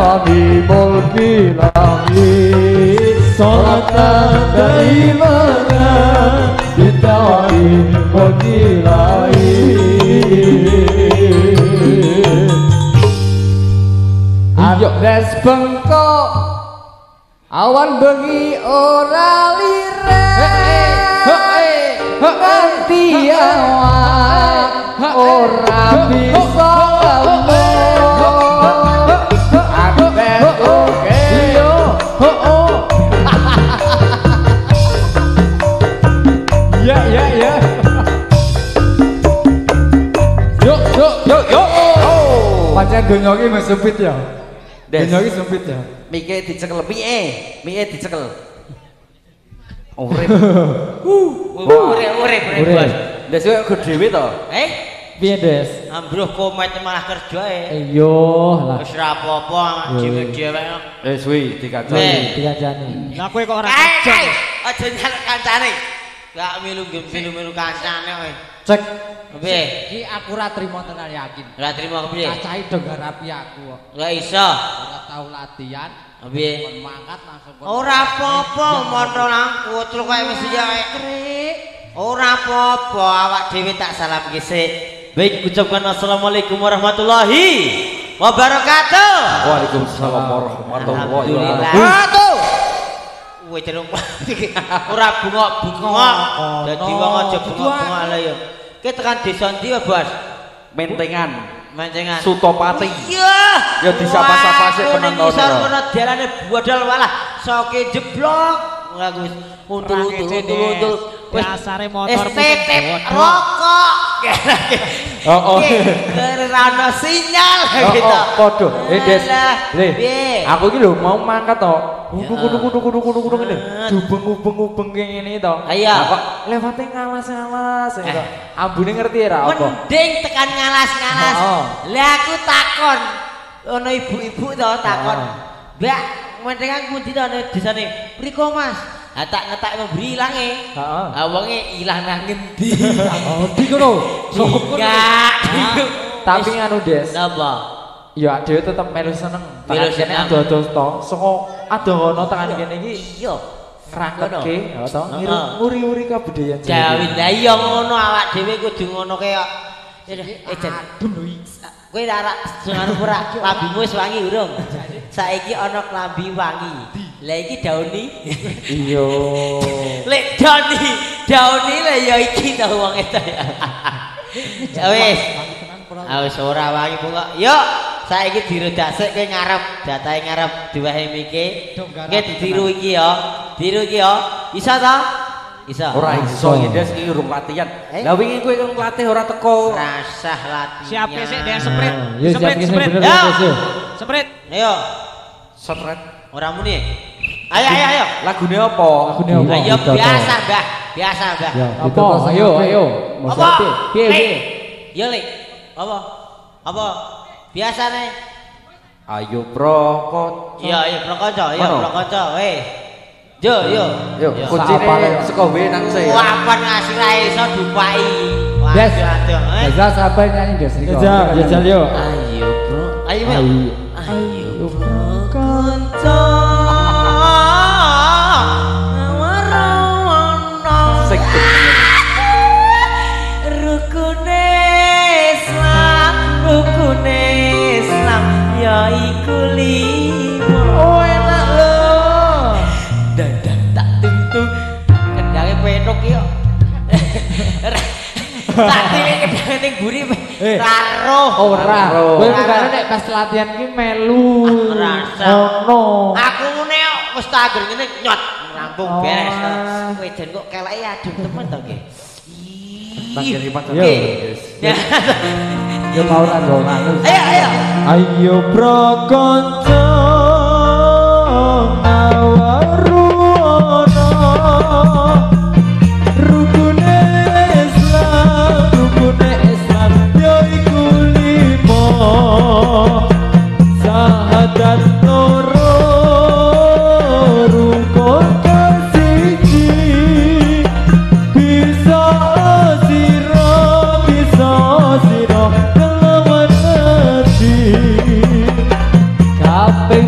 dawami mulki langit Salatan daimana didawami mulki langit Ayo des bengkok awan bengi ora lirek nganti awak ora bisa pancen donya iki wis sempit ya. Donya iki sempit ya. Mike dicekel mike dicekel. Urip. Urip. Ndes kok dhewe to? Piye, Des? Ambruh komet malah kerja Iya lah. Wis ra apa-apa dhewe-dhewe. Wis wi dikajani. Dikajani. Lah kowe kok ora kerja. Aja nyalek kancane. Gak milu kancane kowe. Cek. Piye? Iki aku ora trimo tenan yakin. Ora trimo kepiye? Cacahe do garapi aku kok. Ora iso. Ora tau latihan. Piye? Kon mangkat langsung. Ora apa-apa, montol nang kucul kowe mesti ya krik. Ora apa-apa, awak dhewe tak salam sik. Baik, ucapkan assalamualaikum warahmatullahi wabarakatuh. Waalaikumsalam warahmatullahi wabarakatuh. Kowe terung ora bungok-bungok. Dadi wong aja bungok-bungok lho ya. Ki tekan desa ndi, Bos? Mentengan. Sutopati. Iya. Ya disapa-sapa sik penonton. Iso ngono diarani bodol walah soke jeblok. Aku wis untul. Dasare motor rokok. Oh. Karena sinyal gitu. Podo. Des. Aku iki lho mau mangkat to. Kudu ngene. Dubeng-ubeng ngene to. Iya. Kok lewate ngalas-ngalas to. Ambune ngerti ra apa? Mending tekan ngalas-ngalas. Lah aku takon. Ono ibu-ibu to takon. Mbak, mending aku ndi to desane? Mriko Mas. Tak ngetak memberi ilange. Heeh. Wonge ilang nang ngendi? Ndi ngono? Tapi anu Des. Napa? Ya dhewe tetep melu seneng. Tekan kene ado-ado to. Saka adono tekan kene iki iya krangkeke ya to. Nguri-uri kabudayaan. Jawi lah iya ngono awak dhewe kudu ngono kaya. Jan. Kowe ora seneng ora klambimu wis wangi urung? Saiki ana klambi wangi. Lah iki dauni. Iya. Lek dauni lah ya iki ta wong eta ya. Ya wis. Wis ora wangi pokok. Yuk, saiki dirudak sik kowe ngarep, datahe ngarep diwahe mike. Nggih ditiru iki ya. Tiru iki ya. Bisa ta? Bisa. Ora iso iki Des iki urung latihan. Lah wingi kowe kok latih ora teko. Rasah latihan. Siap sik dia sprint. Ya sprint. Sprint. Ayo. Seret. Ora muni. Ayo. Lagune apa? Ayo biasa, Mbah. Biasa, Mbah. Apa? Ayo. Apa? Piye? Ya, Lek. Apa? Biasane. Ayo Bro. Iya, Prokonco. Weh. Yo. Kuncine saka W nang C. Wapan ngasih ra iso dupai. Des. Jajal sabar nyanyi Des niko. Jajal yo. Ayo, Bro. Ayo, Prokonco. Rukune Islam ya iku lima. Oh enak lho. Dandang tak tung kendange petok iki kok. Tak tilik kendange ning buri karo. Ora. Kowe bukane nek pas latihan ki melu. Ono. Aku ngene kok wis tak anggere ngene nyot rampung beres. Kowe jan kok keleke adem temen to nggih. Tanggiri pacar. Yo mau ra ngono. Ayo Prokonco ngawaruno rukune Islam yo iku limo sahadat loro rukun kasiji bisa sira kelawan ati kaping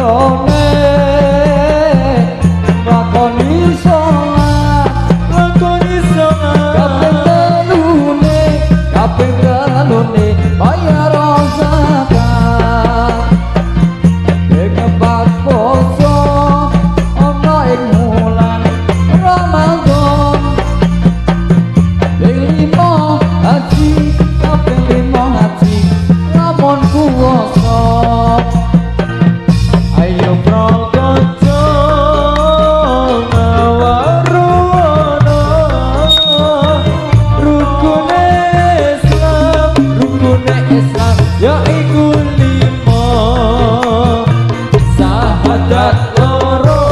pindone lakoni sholat kaping telune bayar zakat kepat poso ana ing wulan Ramadan limo haji kaping limo haji lamun kuwasa ayo prakanca ngawarono rukune Islam ya iku limo sahadat loro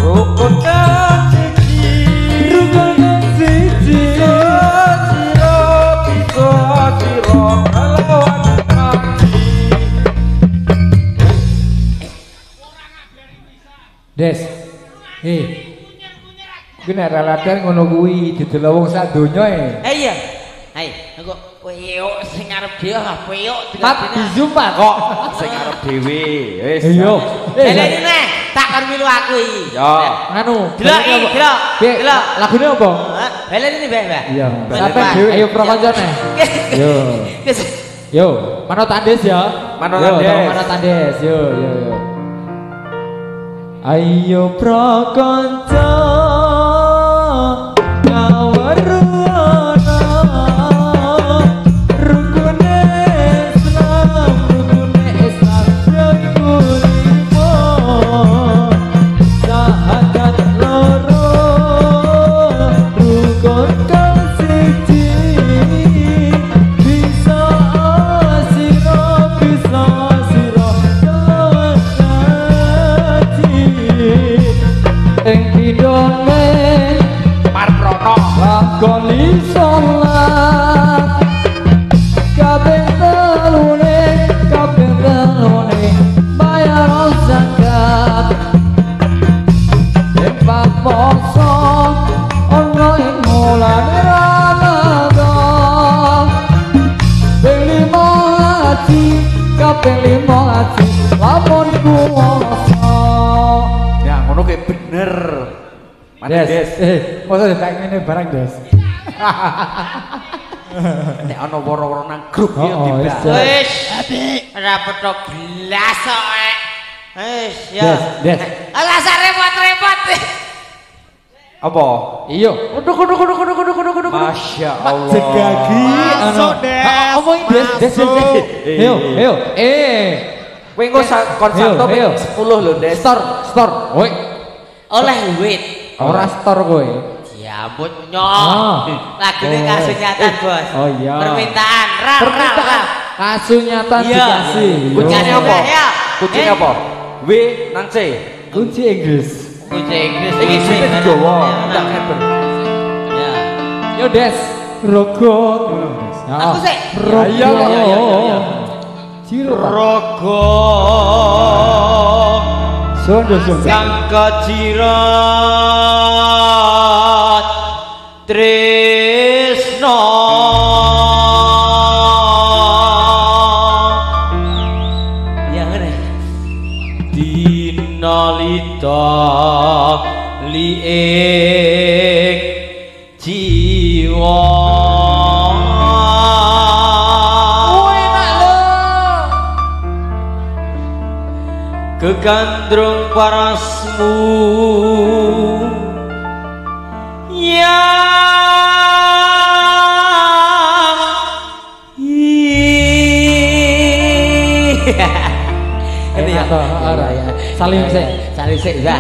rukun siji sira bisa sira lawan nabi Des kuwi nek raladan ngono kuwi didelok wong sak donya Iya. Hai, engko koyo sing arep dhewe koyo Pak Zumpa kok Sing arep dhewe. Wis. iya Belene tak kon milu aku iki. Ya. anu Delok iki, delok. Delok. lagune apa Belene Mbak, Mbak. iya Mbak. sampe dhewe ayo prokoncone yo Wis. yo manut tandes ya Manut Yo, tandes. tolong manut tandes yo ayo prokonco ngawarono rukune Islam ya iku limo sahadat loro rukun kang siji bisa sira lawan haji ing pindone Marprono. lakoni sholat kabeh telune bayar zakat tempat poso ana ing wulan Ramadan limo haji kabeh limo haji lamun kuwasa Ya ngono kayak bener. Mana Des? masa tak ngene barang Des Nek ana woro-woro nang grup ya Oh, dibahas. Wis. Ora peto gelas kok. Wis, ya. Des Alas repot-repot. Apa? iya kudu Masya Allah. Segagi Masuk, Des. Omong Des Yo Kowe engko konserto Ayo. 10 lho, Des. store woi Oleh wit. ora store kowe Ya ampun nyok. Lagune Oh. kasunyatan, Bos. Oh, iya. Permintaan. Ra. kasunyatan Iya. dikasih Kuncinya Yo. apa? Ya. Kuncinya apa? W nang C. kunci Inggris Kunci Inggris. Iki sing Jawa, ndak hebat. Ya. yo Des rogo Aku sih. rogo Iya. Ciro Pak. Rogo Sondo sang kacirat tresno ya ngene dinalita liik jiwa kegandrung parasmu Salim sih. Salim sih, ya.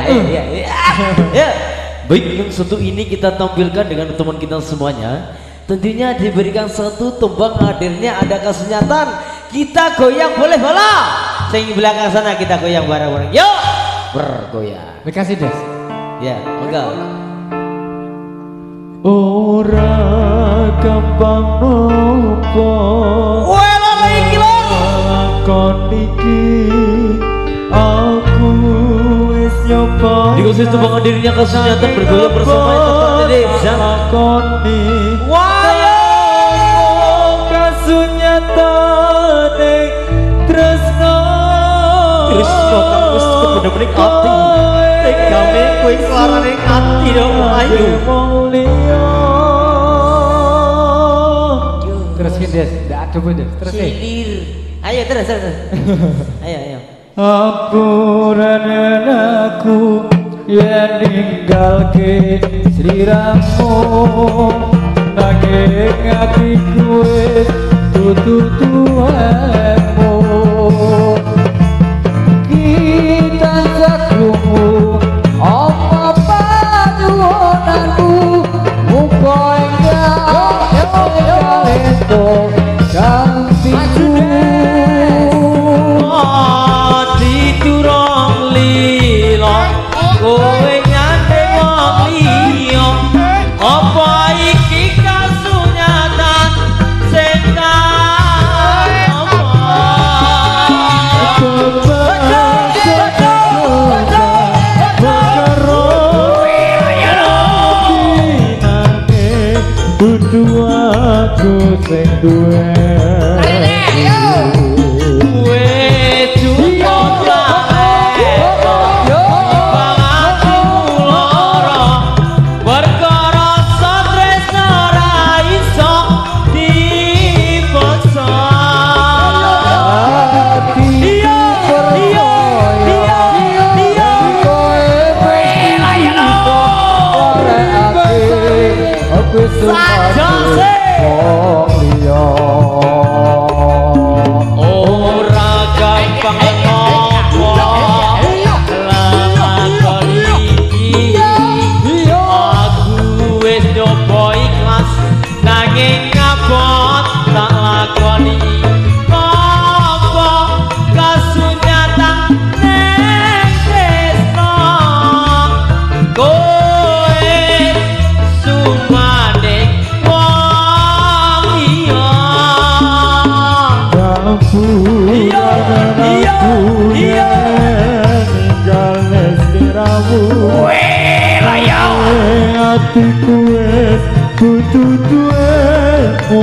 Baik, yang satu ini kita tampilkan dengan teman kita semuanya. Tentunya diberikan satu tumbang hadirnya ada kesunyatan. Kita goyang boleh bola. Sing belakang sana kita goyang bareng-bareng. Yuk, bergoyang. Makasih Des. Ya, enggak. Ora gampang nopo. Wela iki lho. Lakon iki aku wis nyoba. Dikasih tumbang hadirnya kesunyatan bergoyang bersama Indonesia. Lakoni Wayo kasunyatan tresno kowe suarane ati yo ayu. Terus Des, ndak ada Des. Terus. Silir. Ayo terus. Ayo. Ampuranen aku yen ninggalke sliramu nanging atiku wis dudu tuwemu kita sakrungu apa panyuwunanmu muga enggak itu gantiku diturung lilo kowe nyandeng wong liya apa iki kasunyatan sing aku sing duwe ora gampang ngopo lama kali iki aku wis nyoba ikhlas nanging ngabot tak lakoni apa kasunyatan ning tresno kowe sumane hatiku wis kudu duwemu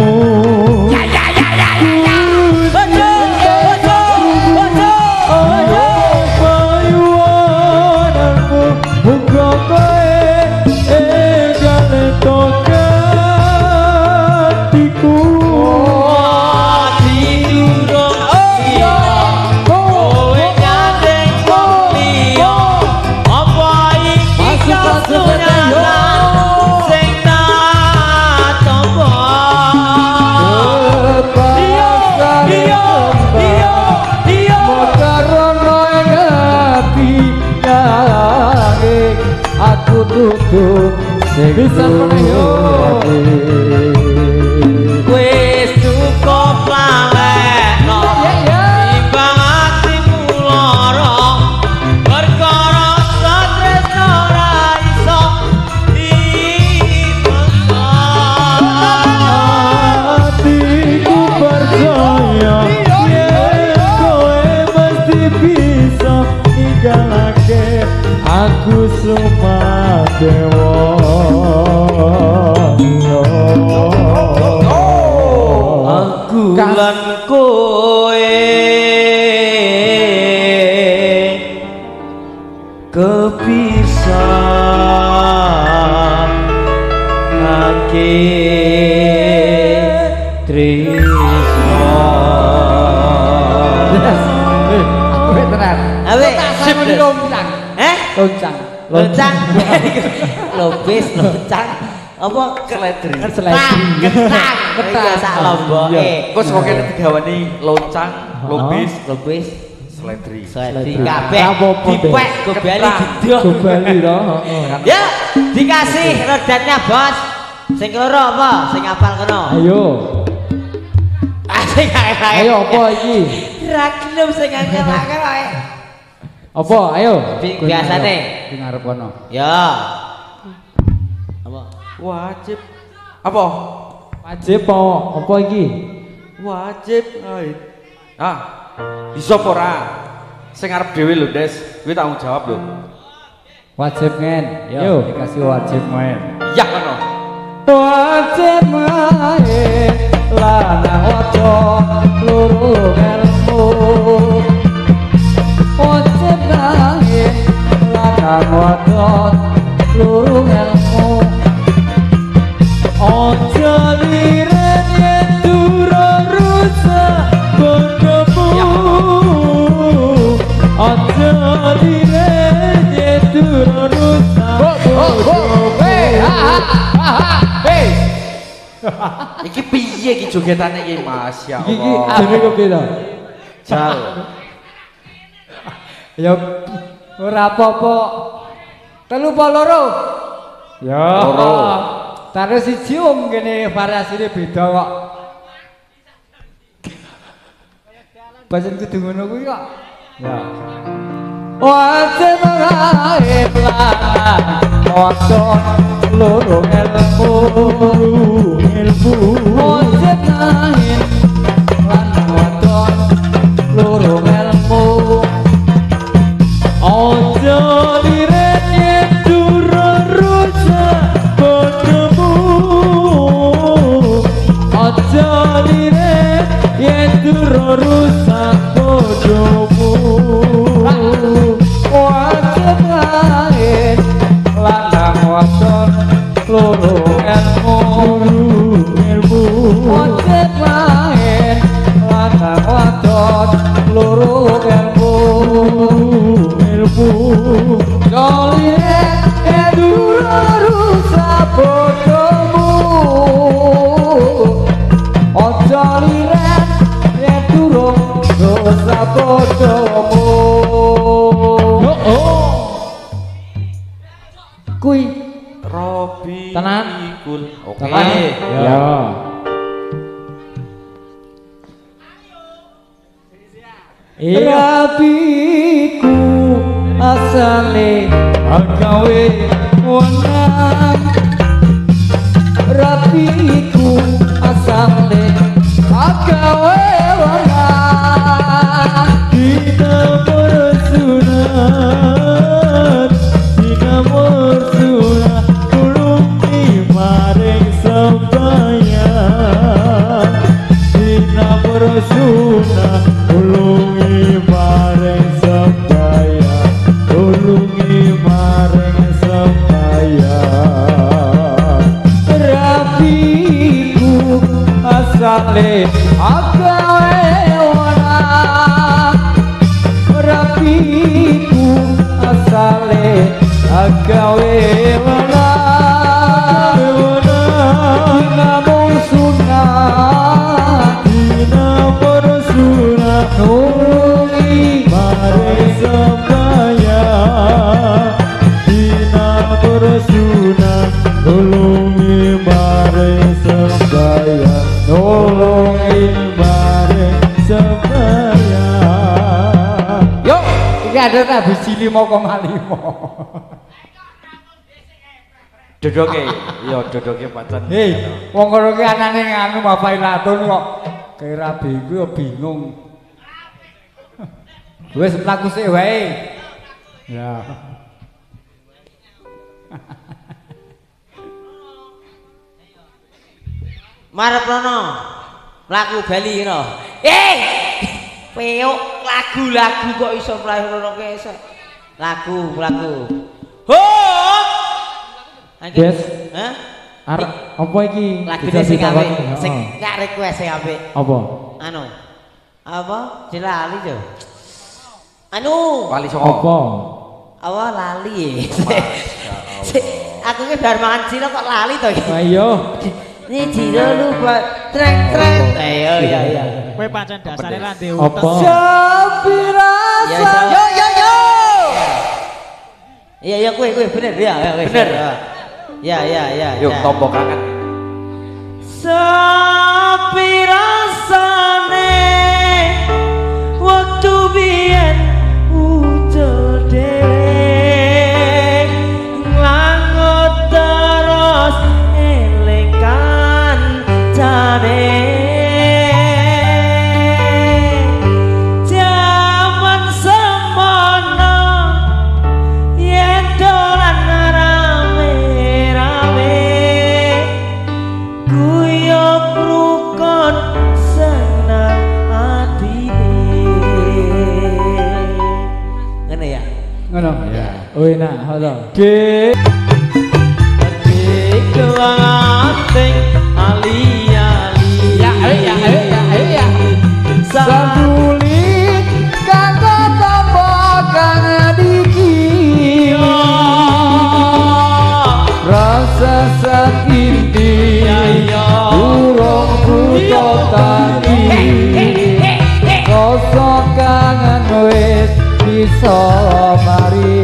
tutup bisa menyo wis cukup lalekno timbang atimu lara perkara satresno ora iso dipaksa hatiku percaya yen kowe mesti bisa ninggalake aku Sumadewa aku lan kowe kepisah tresno awe sip loncang loncang lobis loncang apa seledri ketang sak lomboke kok sing kene digawani loncang lobis seledri kabeh dipek go bali didoh ya dikasih rodannya bos sing loro apa sing apal kena ayo sing ayo apa iki ra gelem sing angel-angel wae apa ayo biasane di ngarep kono ya apa wajib apa apa iki wajib bisa ora sing arep dhewe lho Des kuwi tanggung jawab lho wajib men yo dikasih wajib men ya ngono wajib men lanang waca loro ilmu wajib men lanang wadon lurung ilmu ojo liren yen durung rusak bodohmu ojo liren yen durung rusak bodohmu Iki piye iki jogetane iki Mas ya iki Allah. jane kok piye to Jal. ya ora apa-apa 3 apa loro ya Loro. terus siji kene variasine beda kok pancen kudu ngono kuwi kok ya wajib ngailah motor loro ilmu wajib ngain lan motor loro ilmu ojo liren yen durung rusak bodohmu ojo liren yen durung rusak bodohmu wajib ngain lanang wadon loro ilmu wajib ngain lanang wadon loro ilmu jolien edurung rusak bodohmu ojo liren edurung rusak bodohmu kui Robi Tenan. Kul. Oke. ya rapiku asale agawe wenang rapiku asale agawe wenang dina bersunat dina bersunat kulungi maring sembahyang dina bersunat kulungi maring sembahyang kulungi maring sembahyang rapiku asale agawe wenang rapiku asale agawe wenang namun sunat dina bersunat nuli maring sembahyang dina bersunat nulungi maring sembahyang nulungi maring sembahyang yuk ini ada Nabi Cili 5,5 Dodoke, iya dodoke pancen. hei wong kono ki anane nganu Bapak Ilatun kok kira bingung ya bingung wis mlaku sik wae ya Marep rono. Mlaku bali ngono. Peuk lagu-lagu kok iso mlayu rono kesek. Lagu. Ho! Yes. Hah? Arep apa iki Lagune sing apik. Sing gak request sing apik. apa Anu. Apa? Jelali yo. Anu. Wali saka apa Apa lali. Aku ki bar mangan cilo kok lali to iki. ayo Ini cilo lupa trek. Ayo ya. Kowe pancen dasare ra ndek apa utek. Sapi rasa Yo. Iya kowe bener ya. Bener. Ya. Yuk tombo kangen. Sapi rasane waktu biyen ucul dhewe nglangot terus eling kancane jaman semono yen dolan rame-rame guyub enak, hoto. Kelanting ali-ali. Ya, Sabulit kanggo tampa kang adiki. Rasa sakit urung buta tani. Rasa kangen wis bisa mari.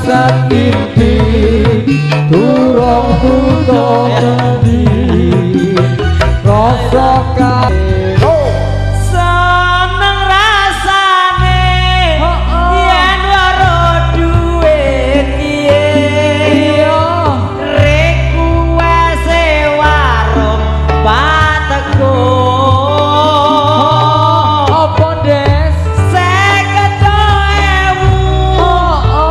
Sakit turung buta tadi rasa karo seneng rasane yen waro duit piye reku wase warung pateko apa des 50.000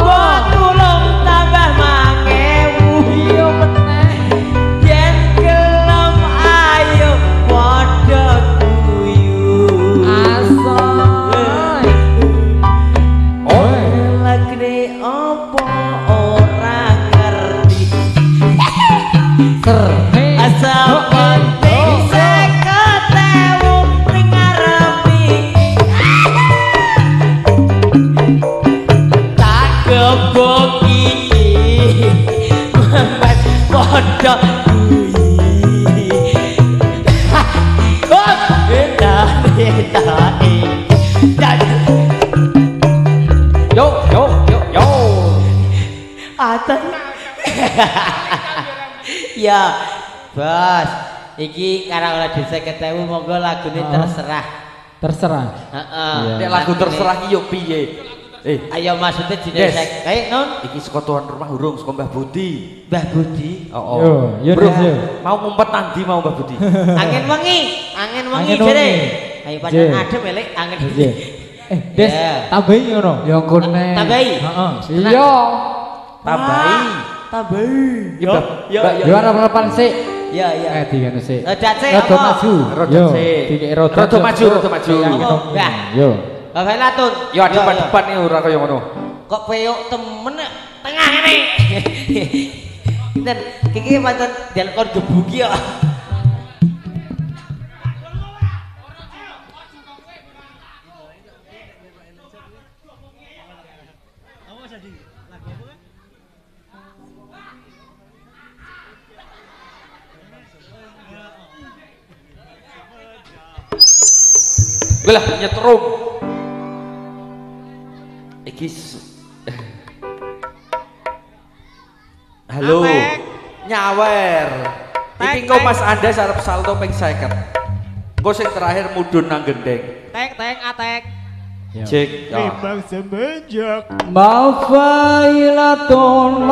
buat tulung tambah 5.000 iya meneh yen gelem ayo padha guyu asal lagene apa ora ngerti serhe asal penting 50.000 ning ngarepi tak gebok iki Muhammad padha kuwi oh enak yo Atan. Ya, Bos. Iki karang ora dhisik ketemu monggo lagune terserah. terserah Heeh. Nek lagu terserah iki yo piye? Ayo maksudnya jenenge Yes. Kayak non Iki saka tuan rumah urung saka Mbah Budi. Mbah Budi. yo Bro, des yo mau ngumpet nanti mau Mbah Budi. Angin wengi Angin jere. wengi. Ayo pancen Jere. adem elek angin. Iya. Des Ya. tambahi ngono ya kene Tambahi? heeh iya Tambahi. Tambahi. Yo, yo. yo arep-arepan sik Ya, ya. dianu sik Rodat sik rada apa? maju Rodat yo sik. dikek rodat Rada maju, rada maju. Mbah. yo Bapak Latun. Yo depan-depan iki ora kaya ngono. Kok peyok temen tengah ngene. Dan iki pancen delkon gebuki kok. Lah nyetrum. Iki Halo. Apek. Nyawer. Iki Tek, engko tek. Mas Andes arep salto ping 50. Engko sing terakhir mudhun nang gendeng. Tek atek. Cek. Ya. Timbang semenjak mafailatun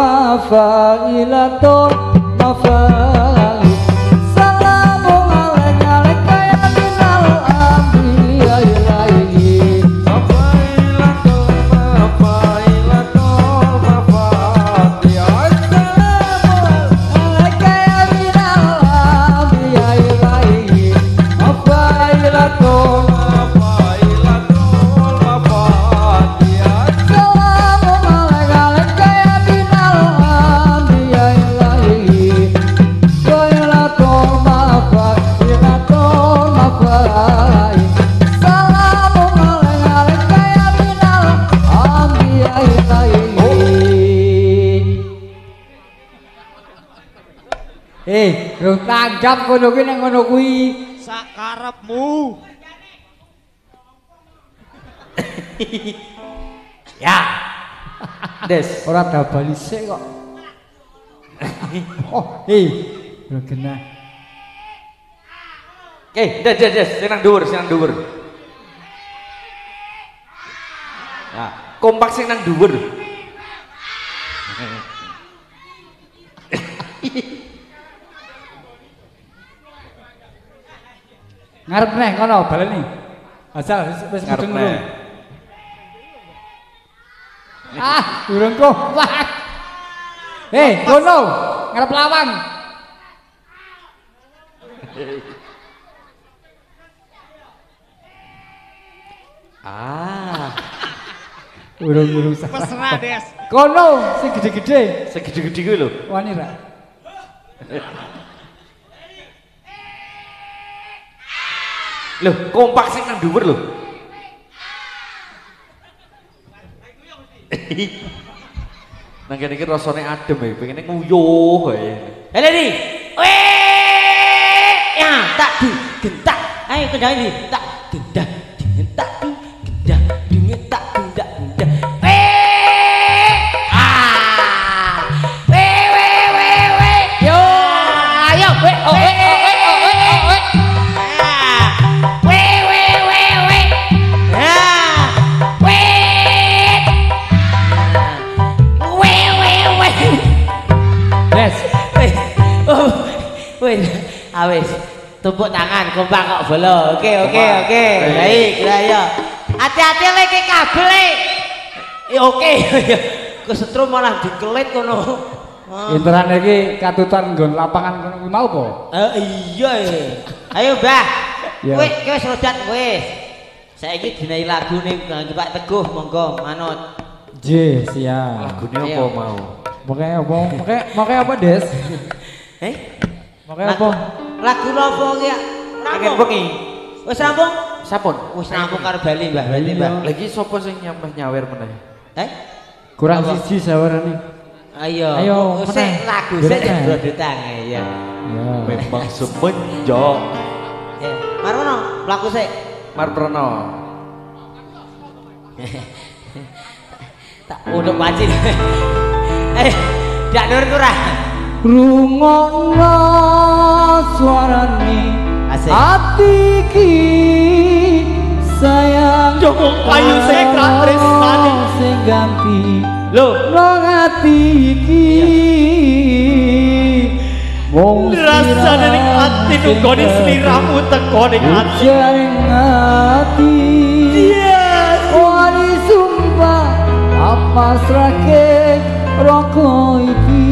salamu alaika ya minal anbiya ilaihi Lu tanggap kono ki nang ngono kuwi. sakarepmu. Ya. Des. Ora dabal isik kok. Oh, lho genah. Des, sing nang dhuwur. Ya, kompak sing nang dhuwur. Ngarep neh kono baleni. Asal wis mudeng urung. Durung kompak. Kono ngarep lawang. Urung salah. Mesra, Des. Kono sing gede-gede. Sing gede-gede kuwi lho. Wani ra. Lho, kompak sing nang dhuwur lho. Nang kene iki rasane adem ya, pengene nguyuh wae. Hele ni. Weh! Ya, tak di gentak. Ayo kendang ini. Tak gendak, gentak di gendak, gentak gendak gendak. Weh! Weh. Yo, ayo. Weh. Wes, awes. Tumpuk tangan, kompak kok bolo. Oke. Baik, ya. Hati-hati lek kabel e. Oke. Kesetrum malah dikelit kono. Interan iki katutan nggon lapangan kono kuwi mau apa? Iya. Ayo, Mbah. Ya. Wis rodat wis. Saiki dinai lagune kangge Pak Teguh, monggo manut. J, siap. Lagune apa mau? Moke apa, Des? Moke apa? Lagu napa ki? Pengen bengi. Wis rampung? Sampun. Wis rampung karo Bali, Mbah. Berarti, Mbah. Lagi sapa sing nyambah nyawer meneh? Kurang siji sawarane. Ayo. Sik lagu sik brodotang ya. Memang semenjak Ya. Marwono, lagu sik. Marprono. Tak udah wajib. Dak nur kurang. Rungokno suarane ati iki sayang Joko kayu sekrat tresnane sing ganti Lho, nang ati iki wong rasane ning ati nunggone sliramu teko ning ati ati wani sumpah apa srake roko iki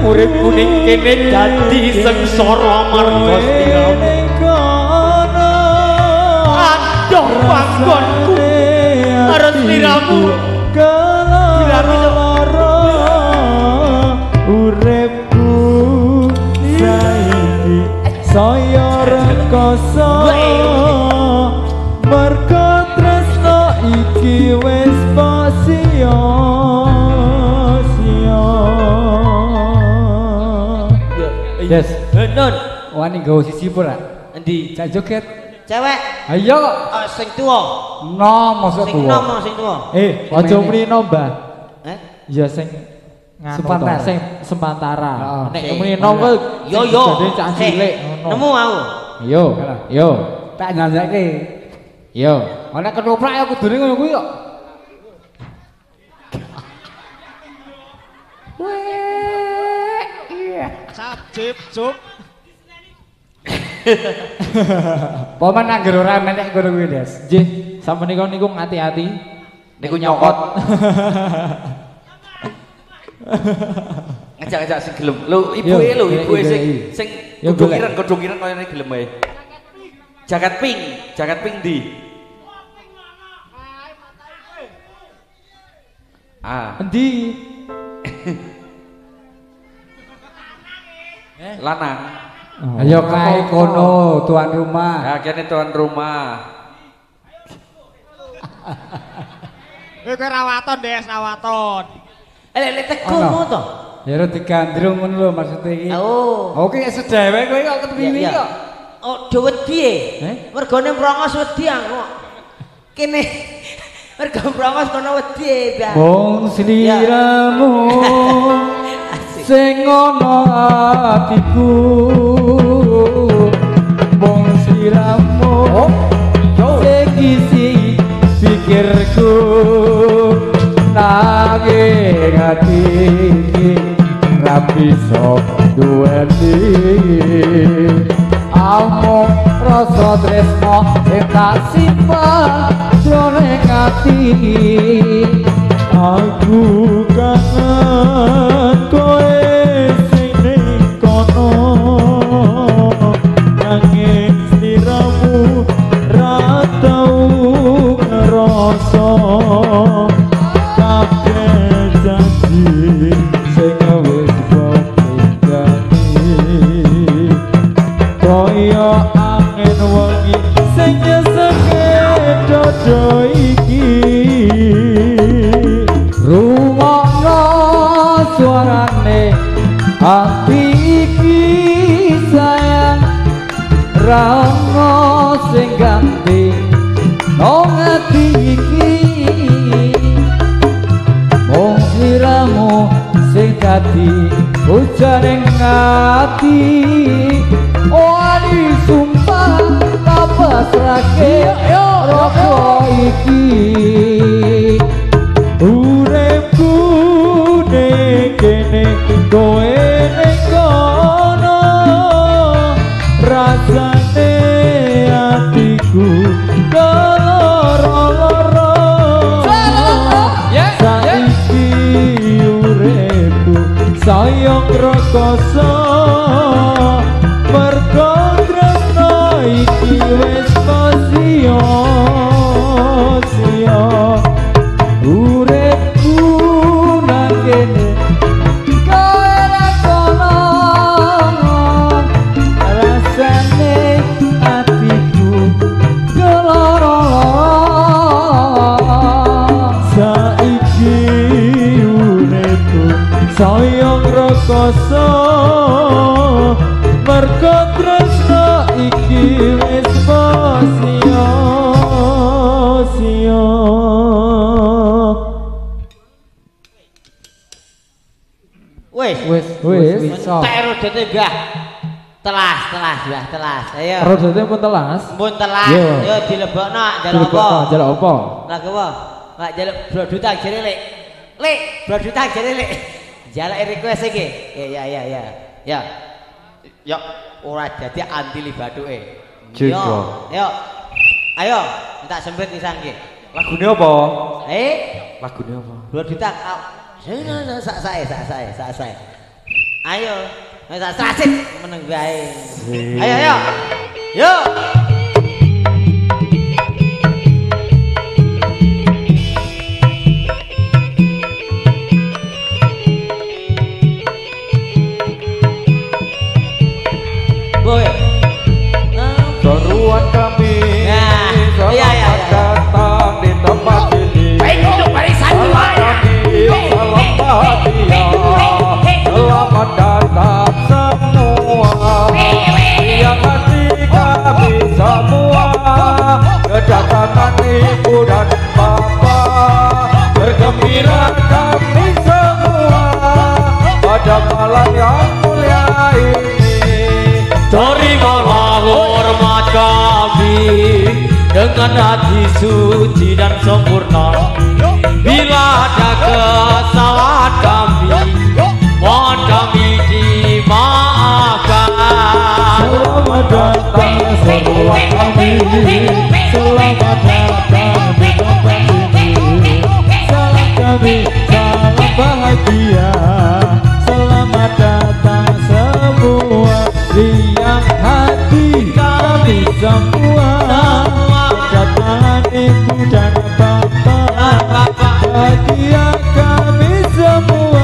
urip kuning kene dadi sengsara amarga sliramu adoh panggonku karo sliramu uripku saiki saya rekoso mergo tresno iki wis sia-sia Yes. non. Wani gawe sisi pura. Endi? Cak joget. Cewek. Ayo kok. Sing tuwa. No, maksud Sing tuwa. nom sing tuwa. Aja mrino, Mbah. Ya sing Sepantara. sing sempantara. Nek Sing- mrino kuwi Yo. jadi cah cilik ngono. Nemu aku. Yo. Tak nyanyiake. Yo. Ana ketoprak ya kudune ngono kuwi kok. cap cip cup Paman angger ora menek ngono kuwi, Des. Nggih, sampeyan niku ngati-ati. Niku nyokot. Ngajak-ngajak sing gelem. Lho, ibuke lho, ibuke sing Yo, kodongiran kaya ngene gelem wae. Jaket pink ndi? Endi? Lanang. Ayo kae kono tuan rumah. Ya kene tuan rumah. kowe rawaton Des rawaton Lek tegumu to. Ya ora digandrung ngono lho maksud iki. Oh. Oke sedhewe kowe kok ketepini Iya. kok. Oh, do wedi e. Mergone mrongos wedi aku. kene mergo brangos kono wedi Bang. Wong sliramu sing ana atiku wong sliramu sing isi pikirku nanging ati ra bisa duweni amung rasa tresno sing tak simpen jroning ati aku kangen kowe sing ning kono nanging sliramu ra tau ngrasa kabeh janji sing wis dipendani kaya angin wengi sing nyeseke dodo iki rungokno suarane ati iki sayang ra ono sing ganti nang ati iki mung sliramu sing dadi ujaring ati wani sumpah tak pasrahke roko iki uripku ning kene kowe ning kono rasane atiku loro-loro saiki uripku sayang rekoso mergo tresno iki wis sia-sia uripku nang kene kowe nang kono rasane atiku keloro saiki uripku sayang rekoso mergo tresno iki wis sia-sia wis entek rodete Mbah. Telas Mbah. Ayo. Rodete pun telas. Mun telas, yo dilebokno njaluk apa? Njaluk apa? Lah apa? Lak njaluk brodutang jere Lek. Lek, brodutang jere Lek. Njaluk request iki. Ya. Ya, ora dadi anti libatuke. Juga. Yo. Ayo, tak sempit pisan iki. Lagune apa? Lagune apa? Brodutang. Sak sae. Ayo, wis sasit meneng bae. Ayo. Yo. Boy. Seruan kami. Selamat datang di tempat ini. Baik untuk barisan semuanya. Salam bahagia. Selamat datang semua. Yang hati kami semua. Kedatangan ibu dan bapak. Bergembira kami semua. Pada malam yang mulia ini. Terimalah hormat kami dengan hati suci dan sempurna. Bila ada kesalahan kami, mohon kami dimaafkan. selamat datang semua kami selamat datang di tempat ini salam kami salam bahagia selamat datang semua riang hati kami semua kedatangan ibu dan bapak bahagia kami semua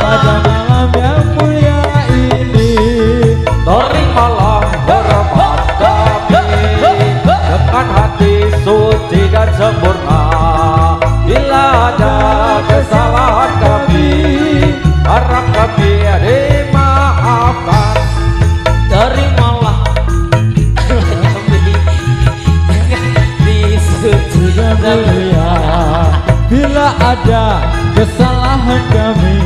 pada malam yang mulia ini Terimalah hormat kami dengan hati suci dan sempurna. Bila ada kesalahan kami, harap kami dimaafkan. Terimalah mulia. Bila ada kesalahan kami,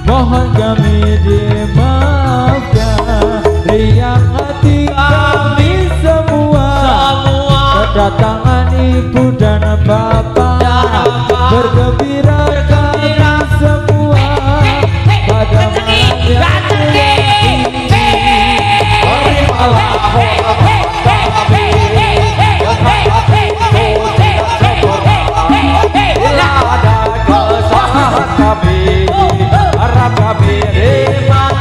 mohon kami dimaafkan. Riang hati kami semua kedatangan ibu dan bapak, bergembira kami semua pada malam yang mulia ini. Bila ada kesalahan kami, harap kami dimaafkan.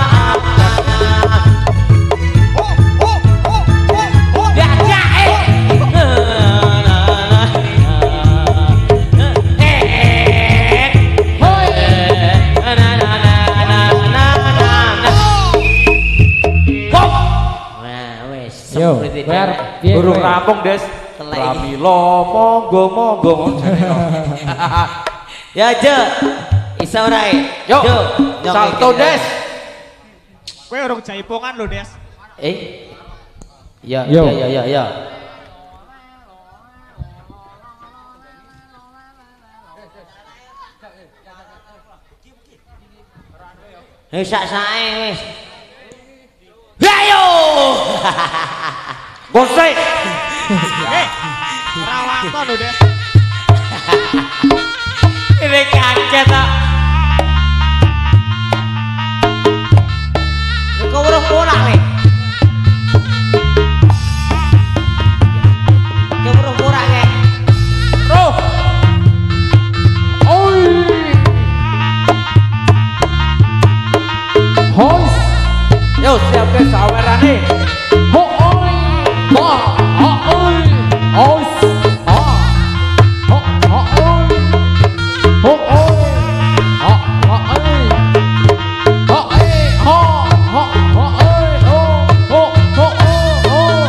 Yo, burung rampung des. Pramila monggo. Ya Jo, isa ora e. Yo, salto des. Kowe urung jaipongan lho, Des. Ya. Sak-sake wis. Ayo. Gosek. Rawanto lho, Des. Ini kaget tak? Kau urung porak nih. Kau urung porak nih. Roh. Oi. Hos. Yo, siap ke sawerane. Ho oi. Ba. Ha oi. Hos. Ha. Ho ha oi. Ho oi. Ha ha oi. Ha oi. Ha ha ha oi. Ho ho ho ho ho ho ho ho ho.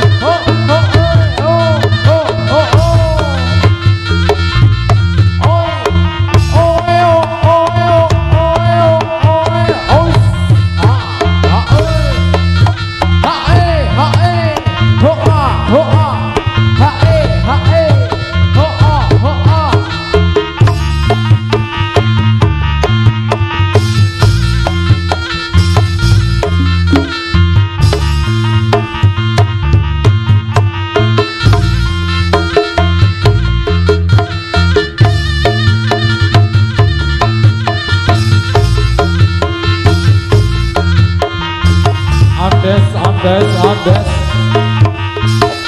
Andes.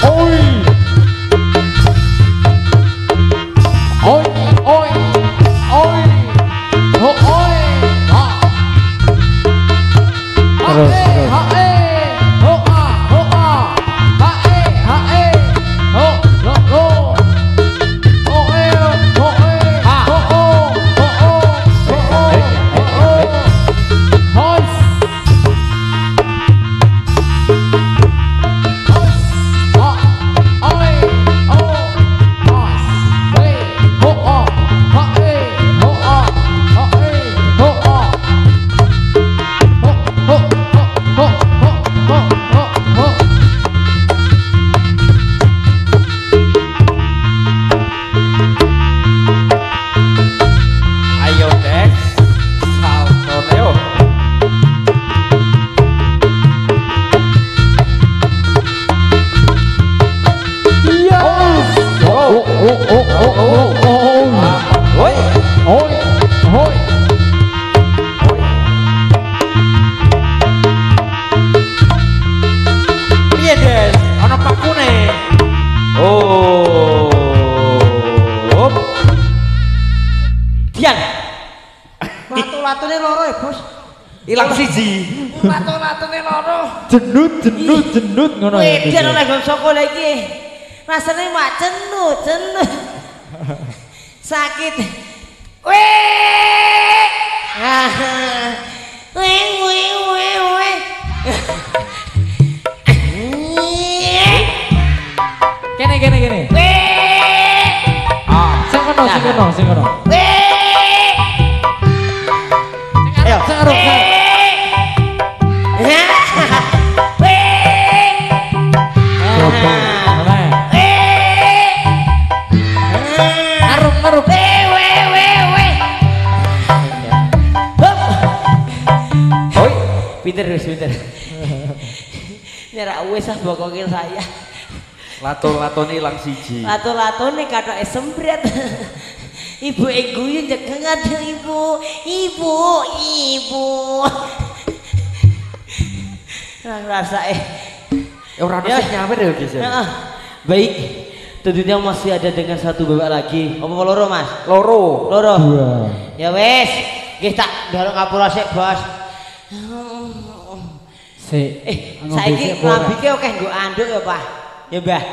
Oi. Oi, oi, oi. Ho oi. Ha. Terus. Ha ho a, ho a. Ha ho lo lo. Ho ho ha. Ho Hos. Ayo des. Salto Neo. Piye des? Ana pakune. Dian. Latu-latune loro ya, Bos. Ilang siji. Latu-latune loro. Jenut ngono ya. Dian oleh gom soko lha iki. Rasane mak jenut. Sakit. Weh. Weh. Kene. Weh. Sing kono. Ayo. Pinter wis pinter. Nyara wis ah bokoke saya. Lato-latone ilang siji. Lato-latone kathoke sempret. Ibu guyu njegeng aduh ibu. Rasake. Ora ono sing nyawer ya guys. Heeh. Baik. Tentunya masih ada dengan satu babak lagi. Apa loro, Mas? Loro. Dua. Ya wes. Nggih tak njaluk ngapura sik, Bos. Saiki lambike akeh nggo anduk ya, Pak. Ya, Mbah.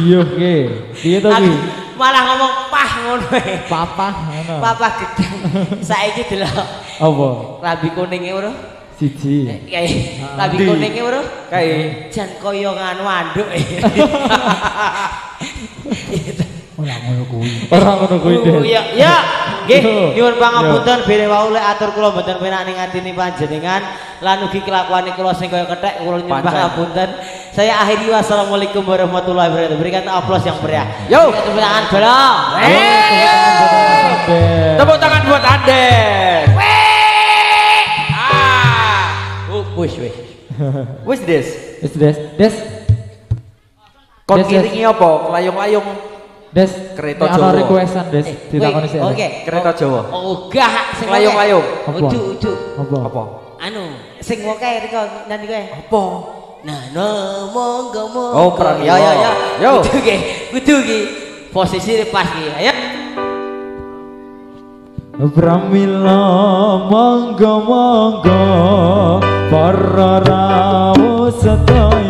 Iya, nggih. Piye to iki? Malah ngomong pah ngono e. Papa ngono. Papa gedang. Saiki delok. Apa? Lambi kuninge ora? Siji. Kae. Lambi kuninge ora? Kae. Jan kaya nganu anduk e. Ora ngono kuwi. Ora ngono kuwi, Des. Ya, ya. Nggih, nyuwun pangapunten bene wau lek atur kula mboten penak ning atine panjenengan lan ugi kelakuane kula sing kaya kethek kula nyuwun pangapunten. Saya akhiri wassalamualaikum warahmatullahi wabarakatuh. Berikan aplaus yang meriah. Yo, tepuk tangan bola. Tepuk tangan buat Andes. Wis. Wis Des. Des. Kon Des, kiringi apa? Layung-layung Des, Kereta nek ana Jawa. requestan, Des, ditakoni sik. Oke. kereta Jawa. Ogah sing Layung-layung. Apa? Uju. Apa? Anu, sing woke riko nanti kowe. Apa? Nah, monggo. Oh, Pramila. Ya. Yo. Kudu ki. Posisi pas ki. Ayo. Pramila monggo para rawuh sedaya